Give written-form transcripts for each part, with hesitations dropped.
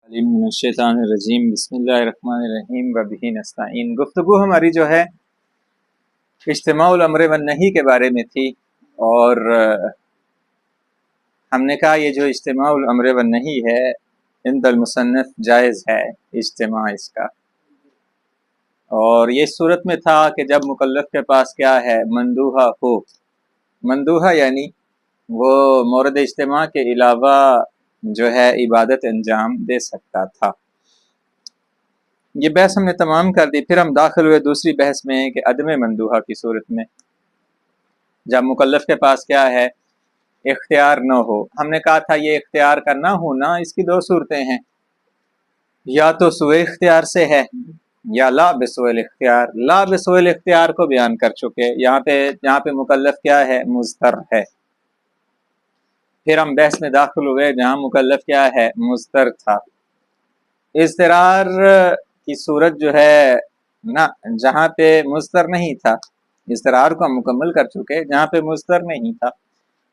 من الشیطان الرجیم بسم اللہ الرحمن الرحیم وبہ نستعین۔ گفتگو ہماری جو ہے اجتماع الامر والنہی کے بارے میں تھی، اور ہم نے کہا یہ جو اجتماع الامر والنہی ہے عند المصنف جائز ہے اجتماع اس کا، اور یہ صورت میں تھا کہ جب مکلف کے پاس کیا ہے مندوحہ ہو۔ مندوحہ یعنی وہ مورد اجتماع کے علاوہ جو ہے عبادت انجام دے سکتا تھا۔ یہ بحث ہم نے تمام کر دی، پھر ہم داخل ہوئے دوسری بحث میں کہ عدم مندوحہ کی صورت میں جب مکلف کے پاس کیا ہے اختیار نہ ہو۔ ہم نے کہا تھا یہ اختیار کا نہ ہونا اس کی دو صورتیں ہیں، یا تو سوء اختیار سے ہے یا لا بسوء الاختیار۔ لا بسوء الاختیار کو بیان کر چکے، یہاں پہ مکلف کیا ہے مضطر ہے۔ پھر ہم بحث میں داخل ہوئے جہاں مکلف کیا ہے مضطر تھا۔ اضطرار کی صورت جو ہے نا، جہاں پہ مضطر نہیں تھا، اضطرار کو ہم مکمل کر چکے، جہاں پہ مضطر نہیں تھا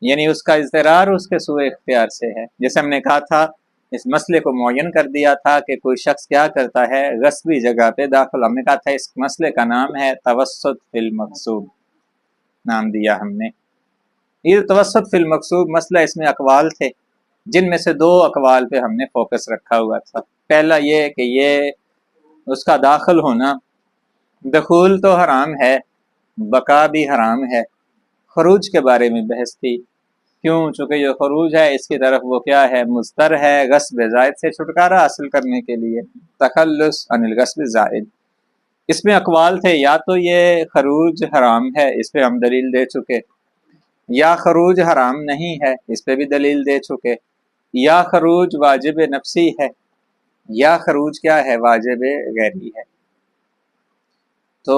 یعنی اس کا اضطرار اس کے سوء اختیار سے ہے۔ جیسے ہم نے کہا تھا اس مسئلے کو معین کر دیا تھا کہ کوئی شخص کیا کرتا ہے غصبی جگہ پہ داخل، ہم نے کہا تھا اس مسئلے کا نام ہے توسط فی المقصود، نام دیا ہم نے۔ یہ توسط فی المقصود مسئلہ، اس میں اقوال تھے جن میں سے دو اقوال پہ ہم نے فوکس رکھا ہوا تھا۔ پہلا یہ کہ یہ اس کا داخل ہونا، دخول تو حرام ہے، بقا بھی حرام ہے۔ خروج کے بارے میں بحث تھی، کیوں؟ چونکہ جو خروج ہے اس کی طرف وہ کیا ہے مضطر ہے، غصب زائد سے چھٹکارا حاصل کرنے کے لیے، تخلص عن الغصب زائد۔ اس میں اقوال تھے، یا تو یہ خروج حرام ہے، اس پہ ہم دلیل دے چکے، یا خروج حرام نہیں ہے، اس پہ بھی دلیل دے چکے، یا خروج واجب نفسی ہے، یا خروج کیا ہے واجب غیری ہے۔ تو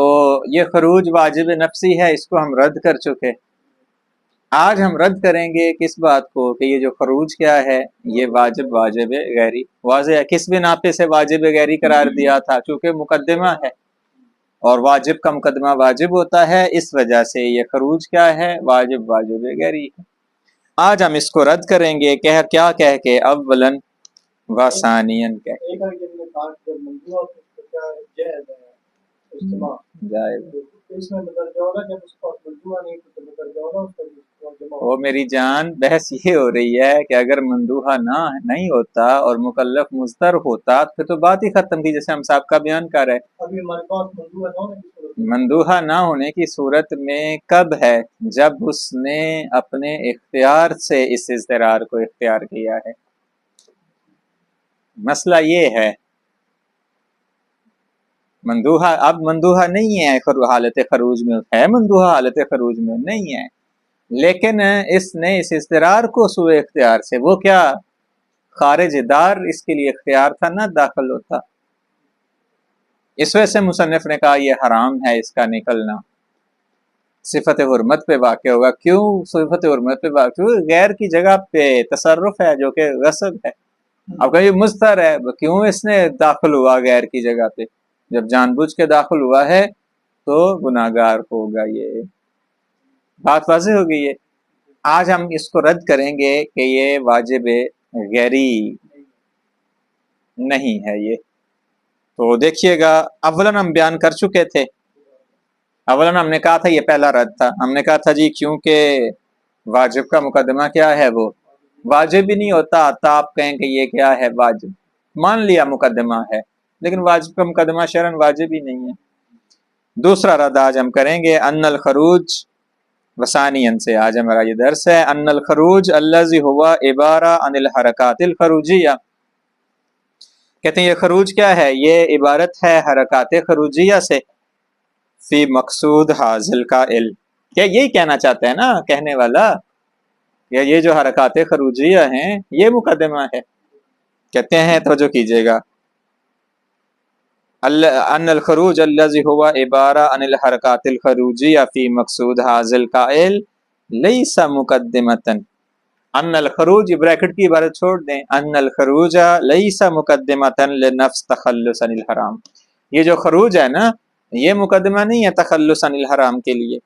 یہ خروج واجب نفسی ہے، اس کو ہم رد کر چکے۔ آج ہم رد کریں گے کس بات کو کہ یہ جو خروج کیا ہے یہ واجب غیری واضح ہے۔ کس بنا پہ سے واجب غیری قرار دیا تھا؟ چونکہ مقدمہ ہے، اور واجب کا مقدمہ واجب ہوتا ہے، اس وجہ سے یہ خروج کیا ہے واجب غیری ہے۔ آج ہم اس کو رد کریں گے کیا کہہ کے اولن و ثانین کہہ جائز۔ وہ میری جان بحث یہ ہو رہی ہے کہ اگر مندوحہ نہیں ہوتا اور مکلف مضطر ہوتا پھر تو بات ہی ختم تھی، جیسے ہم سابقہ بیان کر رہے۔ مندوحہ نہ ہونے کی صورت میں کب ہے؟ جب اس نے اپنے اختیار سے اس اضطرار کو اختیار کیا ہے۔ مسئلہ یہ ہے مندوحہ اب مندوحہ نہیں ہے حالت خروج میں، ہے مندوحہ حالت خروج میں نہیں ہے، لیکن اس نے اس اضطرار کو سوء اختیار سے، وہ کیا خارج دار اس کے لیے اختیار تھا نہ داخل ہوتا، اس وجہ سے مصنف نے کہا یہ حرام ہے اس کا نکلنا، صفت حرمت پہ واقع ہوگا۔ کیوں صفت حرمت پہ واقع ہوگا؟ غیر کی جگہ پہ تصرف ہے جو کہ غصب ہے۔ اب کہیں مضطر ہے، کیوں اس نے داخل ہوا غیر کی جگہ پہ؟ جب جان بوجھ کے داخل ہوا ہے تو گناہگار ہوگا۔ یہ بات واضح ہوگی۔ یہ آج ہم اس کو رد کریں گے کہ یہ واجب غیری نہیں ہے۔ یہ تو دیکھیے گا، اولاً ہم بیان کر چکے تھے، اولاً ہم نے کہا تھا یہ پہلا رد تھا، ہم نے کہا تھا جی کیونکہ واجب کا مقدمہ کیا ہے وہ واجب ہی نہیں ہوتا، تو آپ کہیں کہ یہ کیا ہے واجب، مان لیا مقدمہ ہے لیکن واجب کا مقدمہ شرعاً واجب ہی نہیں ہے۔ دوسرا رد آج ہم کریں گے ان الخروج وثانین سے، آج ہمارا یہ درس ہے ان الخروج الذی ہوا عبارہ عن الحرکات الخروجیہ۔ کہتے ہیں یہ خروج کیا ہے؟ یہ عبارت ہے حرکات خروجیہ سے، فی مقصود حاصل قائل، کیا یہی کہنا چاہتا ہے نا کہنے والا، یہ جو حرکات خروجیہ ہیں یہ مقدمہ ہے۔ کہتے ہیں توجہ کیجیے گا، ان الخروج الذی هو عبارہ عن الحرکات الخروجیہ فی مقصود حاصل قائل لیس مقدمۃ۔ ان الخروج بریکٹ کی عبارت چھوڑ دیں، ان الخروج لیس مقدمۃ لنفس تخلص عن الحرام، یہ جو خروج ہے نا یہ مقدمہ نہیں ہے تخلص عن الحرام کے لیے،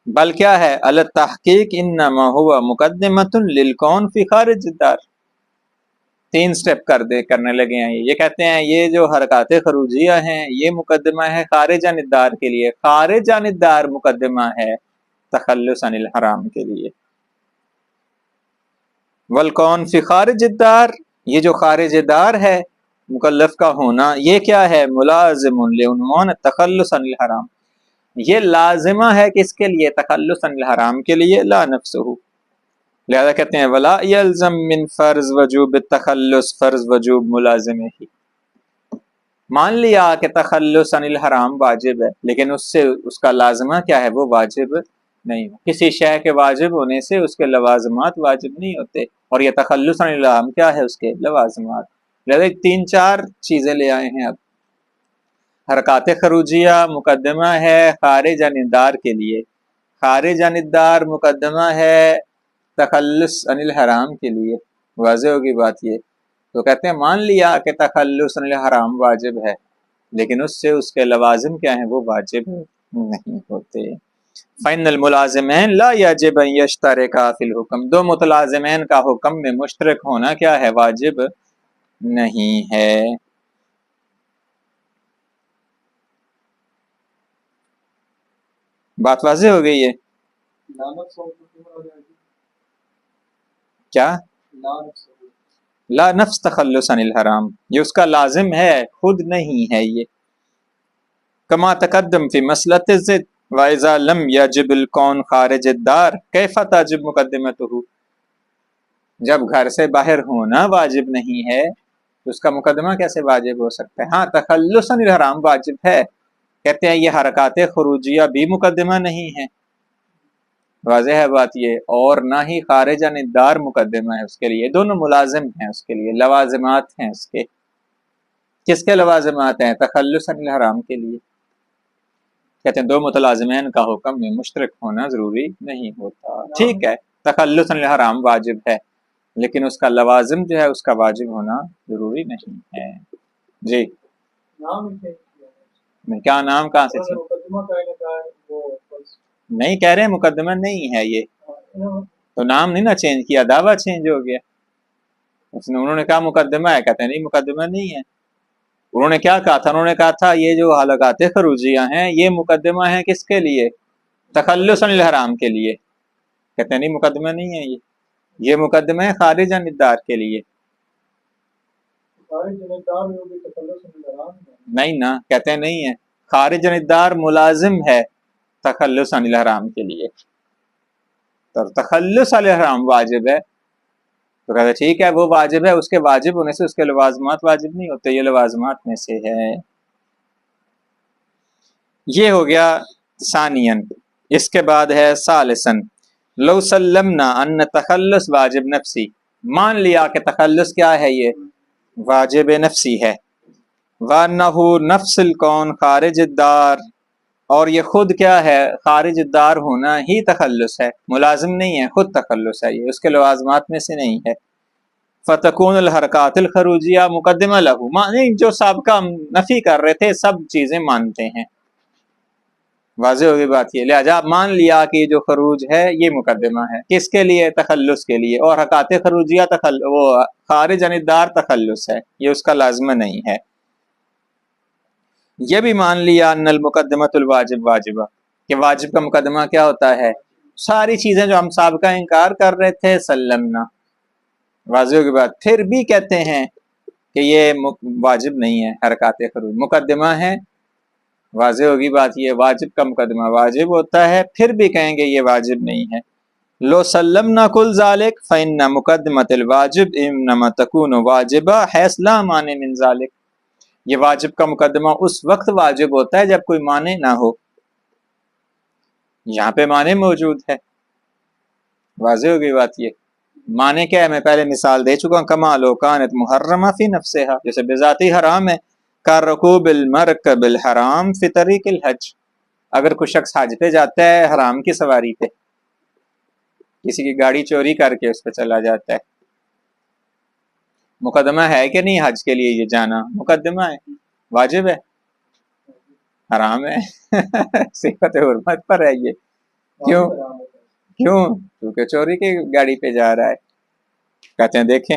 بل کیا ہے التحقیق انما هو مقدمۃ للکون فی خارج الدار، 3 سٹیپ کرنے لگے ہیں۔ یہ کہتے ہیں یہ جو حرکات خروجیہ ہیں یہ مقدمہ ہے خارج عن الدار کے لیے، خارج عن الدار مقدمہ ہے تخلص عن الحرام کے لیے۔ والکون فی خارج الدار، یہ جو خارج دار ہے مکلف کا ہونا، یہ کیا ہے؟ ملازم لعنوان التخلص عن الحرام، یہ لازمہ ہے کس کے لیے؟ تخلص عن الحرام کے لیے، لا نفسہ، لہذا کہتے ہیں ولا یلزم من فرض وجوب التخلص فرض وجوب ملازمہ ہی۔ مان لیا کہ تخلص عن الحرام واجب ہے، لیکن اس سے اس کا لازمہ کیا ہے؟ وہ واجب نہیں۔ کسی شے کے واجب ہونے سے اس کے لوازمات واجب نہیں ہوتے، اور یہ تخلص عن الحرام کیا ہے؟ اس کے لوازمات۔ لہذا 3-4 چیزیں لے آئے ہیں اب۔ حرکات خروجیہ مقدمہ ہے خارج عن الدار کے لیے، خارج عن الدار مقدمہ ہے تخلص عن الحرام کے لیے، واضح ہوگی بات یہ۔ تو کہتے ہیں مان لیا کہ تخلص عن الحرام واجب ہے، لیکن اس سے اس کے لوازم کیا ہیں؟ وہ واجب نہیں ہوتے۔ فإن الملازمین لا یجب ان یشترکا فی الحکم، 2 متلازمین کا حکم میں مشترک ہونا کیا ہے؟ واجب نہیں ہے۔ بات واضح ہو گئی ہے؟ کیا؟ لا نفس تخلص عن الحرام، یہ اس کا لازم ہے، خود نہیں ہے یہ۔ کما تقدم فی مسئلۃ الضد وَإِذَا لَمْ يَجِبْ الْكَوْنُ خارج الدار کیف تجب مقدمتہ، جب گھر سے باہر ہونا واجب نہیں ہے تو اس کا مقدمہ کیسے واجب ہو سکتا ہے؟ ہاں تخلص عن الحرام واجب ہے، کہتے ہیں یہ حرکات خروجیہ بھی مقدمہ نہیں ہے، واضح ہے بات یہ، اور نہ ہی خارج عن الدار مقدمہ ہے اس کے لیے، دونوں ملازم ہیں اس کے لیے، لوازمات ہیں اس کے۔ کس کے لوازمات ہیں؟ تخلص عن الحرام کے لیے۔ کہتے ہیں 2 متلازمین کا حکم میں مشترک ہونا ضروری نہیں ہوتا۔ ٹھیک ہے، تخلص عن الحرام واجب ہے، لیکن اس کا لوازم جو ہے اس کا واجب ہونا ضروری نہیں ہے۔ جی کیا نام کہاں سے نہیں کہہ رہے مقدمہ نہیں ہے یہ، تو نام نہیں نا چینج کیا، دعویٰ چینج ہو گیا۔ انہوں نے کہا مقدمہ ہے، کہتے ہیں نہیں مقدمہ نہیں ہے۔ انہوں نے کیا کہا تھا؟ انہوں نے کہا تھا یہ جو حلقات خروجیہ ہیں یہ مقدمہ ہیں کس کے لیے؟ تخلص عن الحرام کے لیے، کہتے ہیں نہیں مقدمہ نہیں ہے یہ مقدمہ ہے خارج عن الدار کے لیے۔ نہیں نا، کہتے ہیں نہیں ہے، خارج عن الدار ملازم ہے تخلص عن الحرام کے لیے، تو تخلص عن الحرام واجب ہے، تو کہتے ٹھیک ہے وہ واجب ہے، اس کے واجب ہونے سے اس کے لوازمات واجب نہیں ہوتے، یہ لوازمات میں سے ہے۔ یہ ہو گیا ثانیاً۔ اس کے بعد ہے ثالثاً، لو سلمنا ان تخلص واجب نفسی، مان لیا کہ تخلص کیا ہے؟ یہ واجب نفسی ہے، وَأَنَّهُ نفس الکون خارج الدار، اور یہ خود کیا ہے؟ خارج الدار ہونا ہی تخلص ہے، ملازم نہیں ہے، خود تخلص ہے، یہ اس کے لوازمات میں سے نہیں ہے۔ فتکون الحرکات الخروجیہ مقدمہ لہو، معنی جو سابقہ نفی کر رہے تھے سب چیزیں مانتے ہیں، واضح ہوگی بات یہ۔ لہذا مان لیا کہ جو خروج ہے یہ مقدمہ ہے کس کے لیے؟ تخلص کے لیے، اور حرکات خروجیہ وہ خارج عن الدار تخلص ہے، یہ اس کا لازمہ نہیں ہے۔ یہ بھی مان لیا ان المقدمۃ الواجب واجبہ، کہ واجب کا مقدمہ کیا ہوتا ہے؟ ساری چیزیں جو ہم سابقہ انکار کر رہے تھے سلمنا، واضح ہوگی بات۔ پھر بھی کہتے ہیں کہ یہ واجب نہیں ہے، حرکات خروج مقدمہ ہے، واضح ہوگی بات یہ، واجب کا مقدمہ واجب ہوتا ہے، پھر بھی کہیں گے یہ واجب نہیں ہے۔ لو سلمنا کل ذالک فإن مقدمۃ الواجب انما تکون واجبہ حیث لا مانع من ذالک، یہ واجب کا مقدمہ اس وقت واجب ہوتا ہے جب کوئی مانع نہ ہو، یہاں پہ مانع موجود ہے، واضح ہوگی بات یہ۔ معنی کیا ہے؟ میں پہلے مثال دے چکا ہوں، کما لو کانت محرمہ فی نفسہا، جیسے بذاتی حرام ہے، کا رکوب المرکب الحرام فی طریق الحج، اگر کوئی شخص حج پہ جاتا ہے حرام کی سواری پہ، کسی کی گاڑی چوری کر کے اس پہ چلا جاتا ہے، مقدمہ ہے کہ نہیں حج کے لیے یہ جانا؟ مقدمہ ہے، واجب ہے؟ حرام ہے صفت حرمت پر ہے یہ، کیوں؟ کیونکہ چوری کی گاڑی پہ جا رہا ہے۔ کہتے ہیں دیکھیں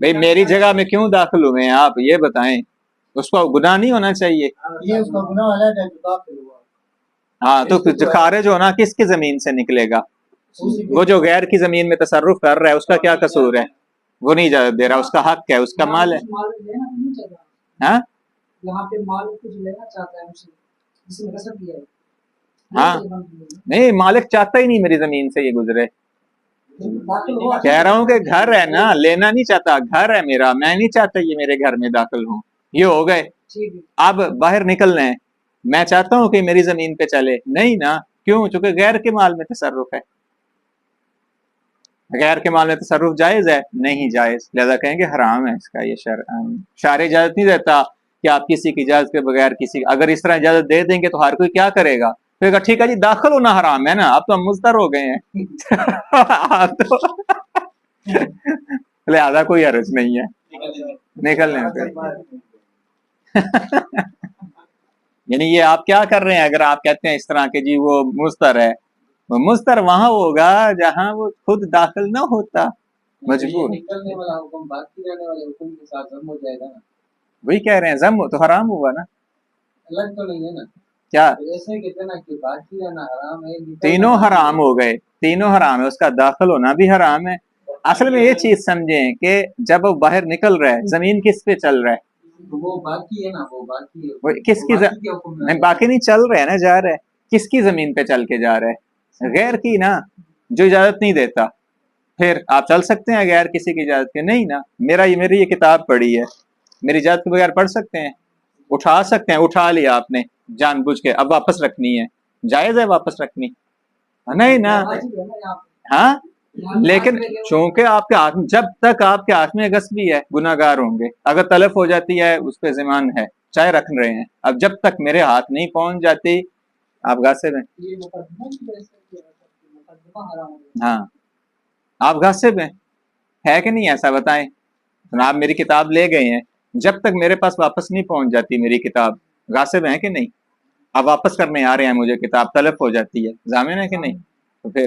بھائی میری جگہ میں کیوں داخل ہوئے ہیں آپ یہ بتائیں، اس کو گناہ نہیں ہونا چاہیے؟ ہاں تو خارج ہونا کس کی زمین سے نکلے گا؟ وہ جو غیر کی زمین میں تصرف کر رہا ہے اس کا کیا قصور ہے؟ وہ نہیں اجازت دے رہا، اس کا حق ہے، اس کا مال ہے۔ ہاں ہاں نہیں، مالک چاہتا ہی نہیں میری زمین سے یہ گزرے۔ کہہ رہا ہوں کہ گھر ہے نا، لینا نہیں چاہتا، گھر ہے میرا، میں نہیں چاہتا یہ میرے گھر میں داخل ہوں۔ یہ ہو گئے، اب باہر نکلنا ہے، میں چاہتا ہوں کہ میری زمین پہ چلے، نہیں نا، کیوں؟ چونکہ غیر کے مال میں تصرف ہے۔ غیر کے مال میں تصرف جائز ہے؟ نہیں جائز، لہذا کہیں گے حرام ہے اس کا یہ شارع اجازت نہیں دیتا کہ آپ کسی کی اجازت کے بغیر کسی، اگر اس طرح اجازت دے دیں گے تو ہر کوئی کیا کرے گا؟ تو کہا ٹھیک ہے جی داخل ہونا حرام ہے نا، اب تو ہم مضطر ہو گئے ہیں لہذا کوئی حرج نہیں ہے نکلنے پہ یعنی یہ آپ کیا کر رہے ہیں اگر آپ کہتے ہیں اس طرح کہ جی وہ مضطر ہے؟ وہ مضطر وہاں ہوگا جہاں وہ خود داخل نہ ہوتا، مجبور۔ نکلنے والا حکم باقی رہنے والے حکم کے ساتھ ضم ہو جائے گا نا، وہی کہہ رہے ہیں ضم تو حرام ہوا نا، الگ تو نہیں ہے نا، کیا ایسے کہتے نا کہ باقی رہنا حرام ہے، تینوں حرام ہو گئے، تینوں حرام ہے، اس کا داخل ہونا بھی حرام ہے۔ اصل میں یہ چیز سمجھیں کہ جب وہ باہر نکل رہا ہے زمین کس پہ چل رہا ہے؟ وہ باقی ہے نا، وہ باقی ہے، کس کی نہیں باقی نہیں چل رہا ہے نا، جا رہا ہے کس کی زمین پہ چل کے جا رہا ہے؟ غیر کی نا، جو اجازت نہیں دیتا۔ پھر آپ چل سکتے ہیں غیر کسی کی اجازت کے؟ نہیں نا، میری یہ کتاب پڑھی ہے، میری اجازت کے بغیر پڑھ سکتے ہیں؟ اٹھا سکتے ہیں، اٹھا لیا آپ نے جان بوجھ کے، اب واپس رکھنی ہے، جائز ہے واپس رکھنی؟ نہیں نا، ہاں لیکن چونکہ آپ کے ہاتھ، جب تک آپ کے ہاتھ میں غصبی ہے گناہ گار ہوں گے، اگر تلف ہو جاتی ہے اس پہ ضمان ہے، چاہے رکھ رہے ہیں، اب جب تک میرے ہاتھ نہیں پہنچ جاتی آپ غاصب ہیں۔ ہاں آپ غاصب ہیں، ہے کہ نہیں ایسا؟ بتائیں، آپ میری کتاب لے گئے ہیں، جب تک میرے پاس واپس نہیں پہنچ جاتی میری کتاب، غاصب ہیں کہ نہیں؟ آپ واپس کرنے آ رہے ہیں مجھے کتاب، تلف ہو جاتی ہے، ضامن ہے کہ نہیں؟ تو پھر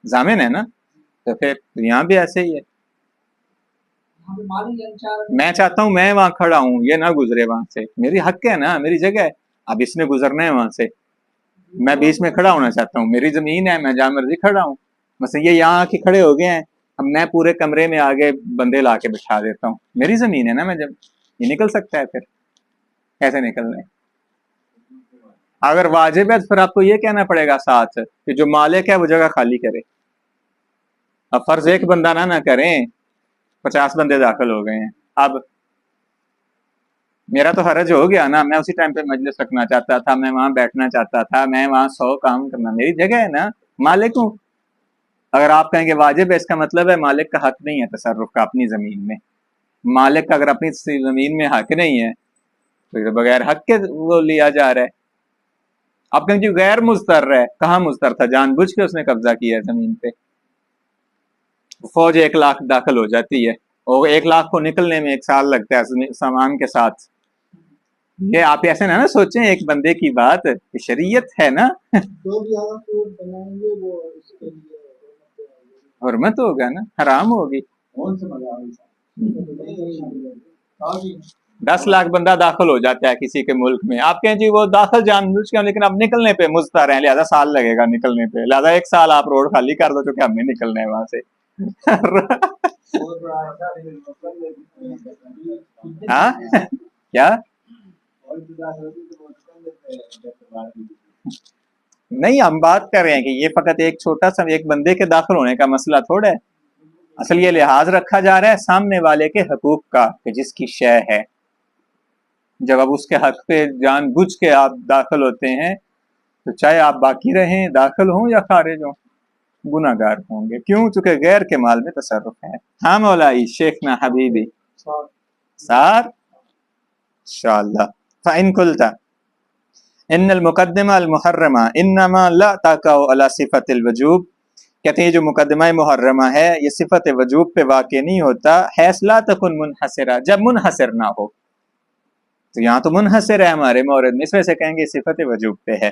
ضامن ہے نا، تو پھر یہاں بھی ایسے ہی ہے۔ میں چاہتا ہوں میں وہاں کھڑا ہوں، یہ نہ گزرے وہاں سے، میری حق ہے نا، میری جگہ ہے، اب اس نے گزرنا ہے وہاں سے، میں بیچ میں کھڑا ہونا چاہتا ہوں، میری زمین ہے، میں جہاں مرضی کھڑا ہوں، مثلا یہ یہاں آ کے کھڑے ہو گئے ہیں، اب میں پورے کمرے میں آگے بندے لا کے بٹھا دیتا ہوں، میری زمین ہے نا، میں جب یہ نکل سکتا ہے، پھر کیسے نکلنا ہے؟ اگر واجب ہے تو پھر آپ کو یہ کہنا پڑے گا ساتھ کہ جو مالک ہے وہ جگہ خالی کرے۔ اب فرض ایک بندہ نہ کریں، 50 بندے داخل ہو گئے ہیں، اب میرا تو حرج ہو گیا نا، میں اسی ٹائم پہ مجلس رکھنا چاہتا تھا، میں وہاں بیٹھنا چاہتا تھا، میں وہاں 100 کام کرنا، میری جگہ ہے نا، مالک ہوں۔ اگر آپ کہیں گے واجب ہے، اس کا مطلب ہے مالک کا حق نہیں ہے تصرف کا اپنی زمین میں، مالک کا اگر اپنی زمین میں حق نہیں ہے تو بغیر حق کے وہ لیا جا رہا ہے۔ آپ کہیں جی غیر مضطر ہے، کہاں مضطر تھا؟ جان بوجھ کے اس نے قبضہ کیا زمین پہ۔ فوج 1 لاکھ داخل ہو جاتی ہے اور 1 لاکھ کو نکلنے میں 1 سال لگتا ہے سامان کے ساتھ۔ یہ آپ ایسے نہ سوچیں ایک بندے کی بات، شریعت ہے نا، حرمت ہوگا نا، حرام ہوگی۔ 10 لاکھ بندہ داخل ہو جاتا ہے کسی کے ملک میں، آپ کہیں جی وہ داخل جان بوجھ کے، لیکن اب نکلنے پہ مضطر ہیں، لہذا سال لگے گا نکلنے پہ، لہذا 1 سال آپ روڈ خالی کر دو چونکہ ہم نہیں نکلنا ہے وہاں سے۔ ہاں کیا نہیں، ہم بات کر رہے ہیں کہ یہ فقط ایک چھوٹا سا ایک بندے کے داخل ہونے کا مسئلہ تھوڑا ہے، اصل یہ لحاظ رکھا جا رہا ہے سامنے والے کے حقوق کا کہ جس کی شے ہے، جب اب اس کے حق پہ جان بوجھ کے آپ داخل ہوتے ہیں تو چاہے آپ باقی رہیں، داخل ہوں یا خارج ہوں، گناہ گار ہوں گے، کیوں؟ چونکہ غیر کے مال میں تصرف ہے۔ ہاں مولائی شیخنا حبیبی سار انشاءاللہ۔ فَإِن قُلْتَ ان المقدمہ المحرمہ انما لا تقع علی صفت الوجوب، کہتے ہیں جو مقدمہ محرمہ ہے یہ صفت وجوب پہ واقع نہیں ہوتا، حیث لا تکن منحصرہ، جب منحصر نہ ہو، تو یہاں تو منحصر ہے ہمارے مورد میں، اس وجہ سے کہیں گے صفت وجوب پہ ہے۔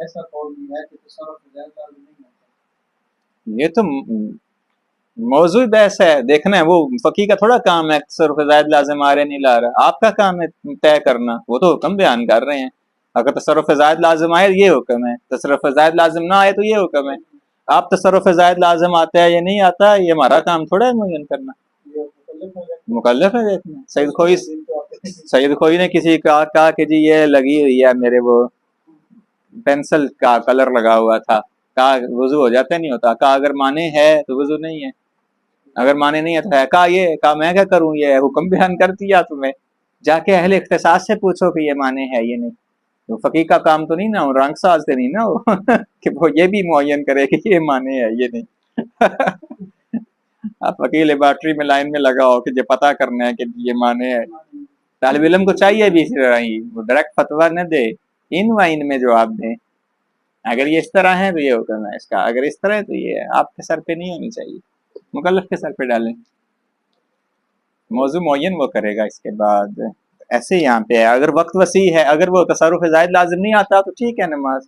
ایسا قول بھی ہے کہ تصرف زائد لازم نہیں ہوتا. یہ تو موضوع بحث ہے، دیکھنا ہے وہ فقی کا تھوڑا کام ہے تصرف زائد لازم آ رہے نہیں لا رہا، آپ کا کام ہے طے کرنا، وہ تو حکم بیان کر رہے ہیں. اگر تصرف زائد لازم آئے یہ حکم ہے، تصرف زائد لازم نہ آئے تو یہ حکم ہے. آپ تصرف زائد لازم آتا ہے یا نہیں آتا، یہ ہمارا کام تھوڑا ہے معین کرنا، مکلف ہے دیکھنا. سید خوئی نے کسی کا کہا کہ جی یہ لگی ہوئی ہے میرے وہ پینسل کا کلر لگا ہوا تھا، کہا وضو ہو جاتا نہیں ہوتا، کہا اگر مانے ہے تو وضو نہیں ہے، اگر مانے نہیں ہے تو ہے. کہا میں کیا کروں، یہ حکم بیان کر دیا تمہیں، جا کے اہل اختصاص سے پوچھو کہ یہ مانے ہے یہ نہیں. تو فقیہ کا کام تو نہیں نا، رنگ ساز سے نہیں نا وہ کہ وہ یہ بھی معین کرے کہ یہ مانے ہے یہ نہیں. آپ فقیہ لیبارٹری میں لائن میں لگا ہو کہ یہ پتہ کرنا ہے کہ یہ مانے ہے. طالب علم کو چاہیے بھی وہ ڈائریکٹ فتویٰ نہ دے، ان وائن میں جواب دیں. اگر یہ اس طرح ہے تو یہ حکم ہے اس کا، اگر اس طرح ہے تو یہ آپ کے سر پہ نہیں ہونی چاہیے، مکلف کے سر پہ ڈالیں. موضوع معین وہ کرے گا. اس کے بعد ایسے یہاں پہ ہے اگر وقت وسیع ہے، اگر وہ تصرف زائد لازم نہیں آتا تو ٹھیک ہے نماز،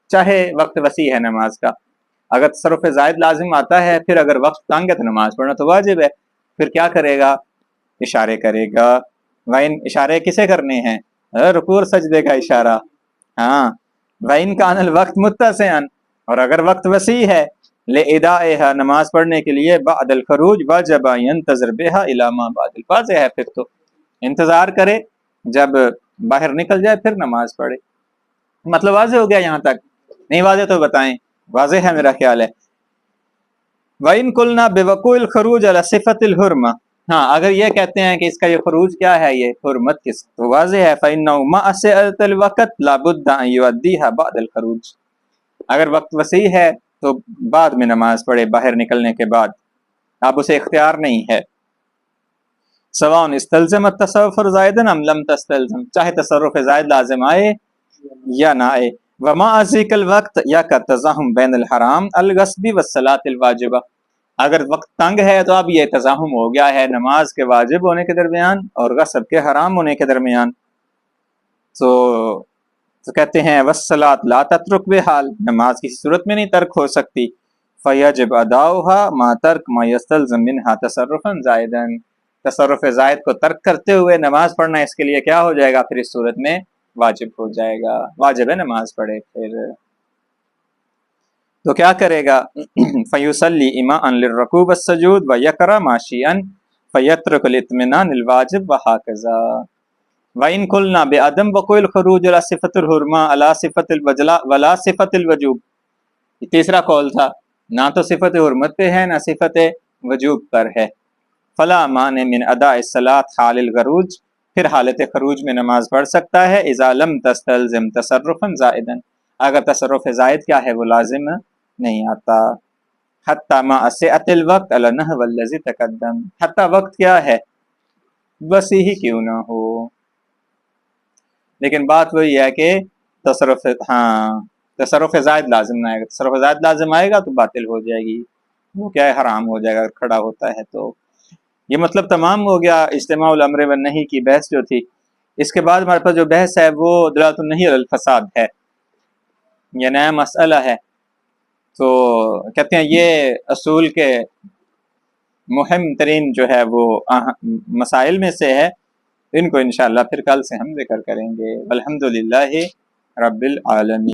چاہے وقت وسیع ہے نماز کا. اگر تصرف زائد لازم آتا ہے پھر اگر وقت تنگ ہے تو نماز پڑھنا تو واجب ہے. پھر کیا کرے گا، اشارے کرے گا. وائن اشارے کسے کرنے ہیں، رکوع اور سجدے کا اشارہ. ہاں وَإِنْ كَانَ الْوَقْتُ مُتَّسِعًا، اور اگر وقت وسیع ہے لِإِدَائِهَا نماز پڑھنے کے لیے بعد الخروج وجب ينتظر بها الى ما بعد. واضح ہے پھر تو انتظار کرے جب باہر نکل جائے پھر نماز پڑھے. مطلب واضح ہو گیا یہاں تک؟ نہیں واضح تو بتائیں، واضح ہے میرا خیال ہے. وَإِنْ قُلْنَا بِوَقُوعِ الْخُرُوجِ عَلَى صِفَةِ الْحُرْمَةِ، ہاں اگر یہ کہتے ہیں کہ اس کا یہ خروج کیا ہے، یہ حرمت کس، تو واضح ہے فَإِنَّهُ مَعَ سِعَةِ الْوَقْتِ لَا بُدَّ أَنْ يُؤَدِّيهَا بَعْدَ الْخُرُوجِ. اگر وقت وسیع ہے تو بعد میں نماز پڑھے باہر نکلنے کے بعد، اب اسے اختیار نہیں ہے. سواء استلزم التصرف زائدا ام لم تستلزم، چاہے تصرف زائد لازم آئے یا نہ آئے. وما ذیک الوقت یا کا تزاحم بین الحرام الغصب والصلاۃ الواجبہ، اگر وقت تنگ ہے تو اب یہ تزاحم ہو گیا ہے نماز کے واجب ہونے کے درمیان اور غصب کے حرام ہونے کے درمیان. تو کہتے ہیں والصلاۃ لا تترک بحال، نماز کسی صورت میں نہیں ترک ہو سکتی. فیجب اداؤها ما ترک ما یستلزم منها تصرفا زائدا، تصرف زائد کو ترک کرتے ہوئے نماز پڑھنا اس کے لیے کیا ہو جائے گا، پھر اس صورت میں واجب ہو جائے گا، واجب ہے نماز پڑھے. پھر تو کیا کرے گا، فیصلی اماء للرکوع والسجود ویقرأ ماشیا فیترک الاطمینان الواجب وہکذا. وَإِن قُلْنَا بِعَدَمِ وُقُوعِ الْخُرُوجِ عَلَى صِفَةِ الْحُرْمَةِ عَلَى صِفَةِ الْوَجْلَةِ وَلَا صِفَةِ الْوُجُوبِ، یہ تیسرا قول تھا، نہ تو صفت حرمت پہ ہے نہ صفت وجوب پر ہے. فلا مانع من اداء الصلاۃ حال الخروج، پھر حالت خروج میں نماز پڑھ سکتا ہے. اذا لم تستلزم تصرفا زائدا، اگر تصرف زائد کیا ہے وہ لازم نہیں آتا. حتی ما سعۃ الوقت علی النحو الذی تقدم، حتی وقت کیا ہے وسیع ہی کیوں نہ ہو. لیکن بات وہی ہے کہ تصرف زائد لازم نہ آئے گا، تصرف زائد لازم آئے گا تو باطل ہو جائے گی، وہ کیا ہے حرام ہو جائے گا اگر کھڑا ہوتا ہے تو. یہ مطلب تمام ہو گیا اجتماع الامر والنہی کی بحث جو تھی. اس کے بعد ہمارے پاس جو بحث ہے وہ دلالۃ النہی علی الفساد ہے، یہ نیا مسئلہ ہے. تو کہتے ہیں یہ اصول کے مہم ترین جو ہے وہ مسائل میں سے ہے. ان کو انشاءاللہ پھر کل سے ہم ذکر کریں گے. الحمدللہ رب العالمین.